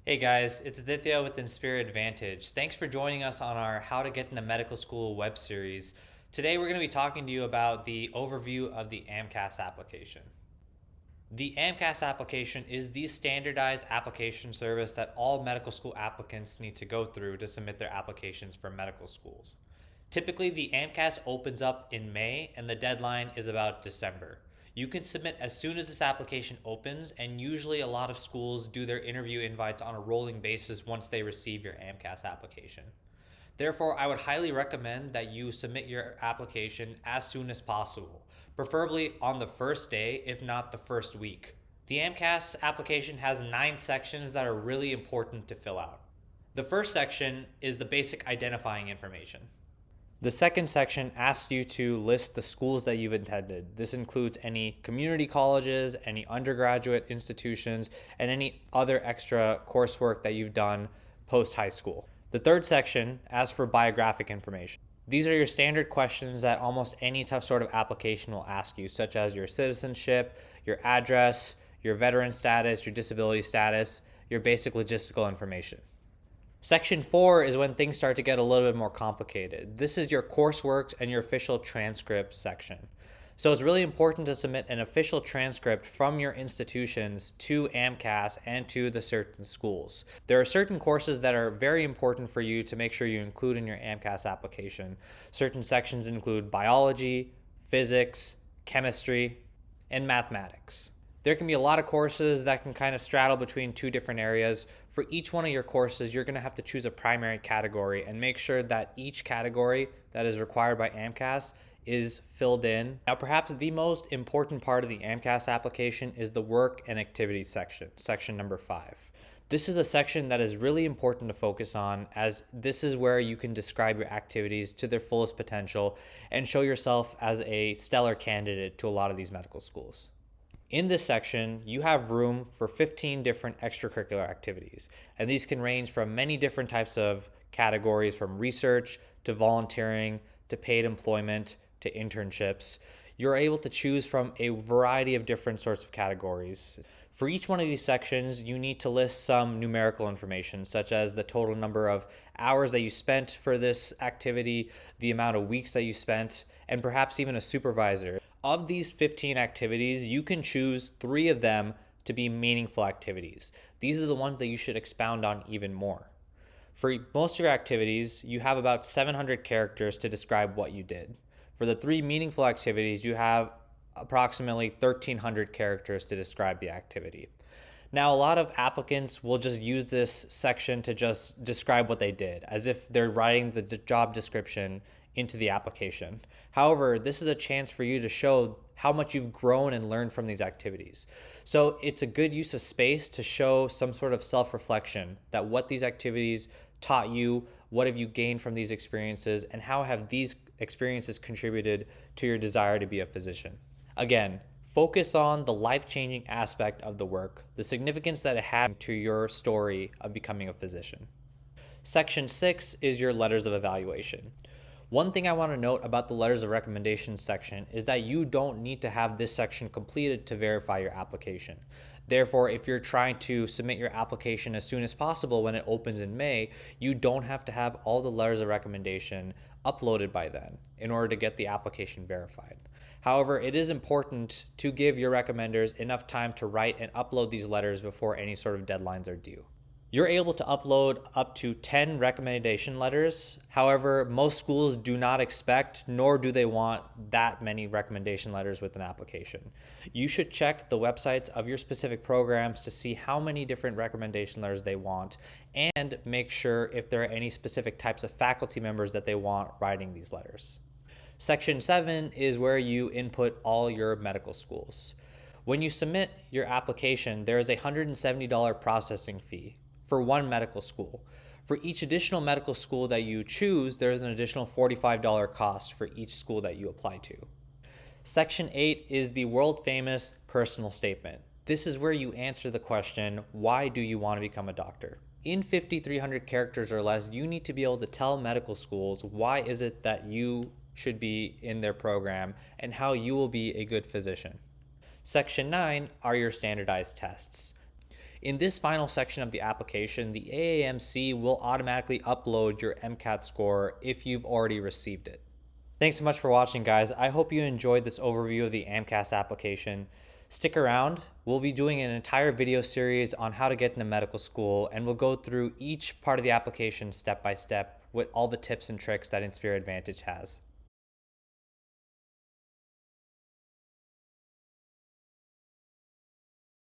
Hey guys, it's Aditya with Inspira Advantage. Thanks for joining us on our How to Get into Medical School web series. Today we're going to be talking to you about the overview of the AMCAS application. The AMCAS application is the standardized application service that all medical school applicants need to go through to submit their applications for medical schools. Typically, the AMCAS opens up in May and the deadline is about December. You can submit as soon as this application opens, and usually a lot of schools do their interview invites on a rolling basis once they receive your AMCAS application. Therefore, I would highly recommend that you submit your application as soon as possible, preferably on the first day, if not the first week. The AMCAS application has 9 sections that are really important to fill out. The first section is the basic identifying information. The second section asks you to list the schools that you've attended. This includes any community colleges, any undergraduate institutions, and any other extra coursework that you've done post high school. The third section asks for biographic information. These are your standard questions that almost any sort of application will ask you, such as your citizenship, your address, your veteran status, your disability status, your basic logistical information. Section 4 is when things start to get a little bit more complicated. This is your coursework and your official transcript section. So it's really important to submit an official transcript from your institutions to AMCAS and to the certain schools. There are certain courses that are very important for you to make sure you include in your AMCAS application. Certain sections include biology, physics, chemistry, and mathematics. There can be a lot of courses that can kind of straddle between two different areas. For each one of your courses, you're going to have to choose a primary category and make sure that each category that is required by AMCAS is filled in. Now, perhaps the most important part of the AMCAS application is the work and activities section, section number 5. This is a section that is really important to focus on, as this is where you can describe your activities to their fullest potential and show yourself as a stellar candidate to a lot of these medical schools. In this section, you have room for 15 different extracurricular activities, and these can range from many different types of categories, from research to volunteering to paid employment to internships. You're able to choose from a variety of different sorts of categories. For each one of these sections, you need to list some numerical information, such as the total number of hours that you spent for this activity, the amount of weeks that you spent, and perhaps even a supervisor. Of these 15 activities, you can choose 3 of them to be meaningful activities. These are the ones that you should expound on even more. For most of your activities, you have about 700 characters to describe what you did. For the 3 meaningful activities, you have approximately 1,300 characters to describe the activity. Now, a lot of applicants will just use this section to just describe what they did, as if they're writing the job description into the application. However, this is a chance for you to show how much you've grown and learned from these activities. So it's a good use of space to show some sort of self-reflection, that what these activities taught you, what have you gained from these experiences, and how have these experiences contributed to your desire to be a physician. Again, focus on the life-changing aspect of the work, the significance that it had to your story of becoming a physician. Section 6 is your letters of evaluation. One thing I want to note about the letters of recommendation section is that you don't need to have this section completed to verify your application. Therefore, if you're trying to submit your application as soon as possible when it opens in May, you don't have to have all the letters of recommendation uploaded by then in order to get the application verified. However, it is important to give your recommenders enough time to write and upload these letters before any sort of deadlines are due. You're able to upload up to 10 recommendation letters. However, most schools do not expect, nor do they want, that many recommendation letters with an application. You should check the websites of your specific programs to see how many different recommendation letters they want, and make sure if there are any specific types of faculty members that they want writing these letters. Section 7 is where you input all your medical schools. When you submit your application, there is a $170 processing fee for one medical school. For each additional medical school that you choose, there is an additional $45 cost for each school that you apply to. Section 8 is the world famous personal statement. This is where you answer the question, why do you want to become a doctor? In 5,300 characters or less, you need to be able to tell medical schools why is it that you should be in their program and how you will be a good physician. Section 9 are your standardized tests. In this final section of the application, the AAMC will automatically upload your MCAT score if you've already received it. Thanks so much for watching, guys. I hope you enjoyed this overview of the AMCAS application. Stick around. We'll be doing an entire video series on how to get into medical school, and we'll go through each part of the application step by step with all the tips and tricks that Inspira Advantage has.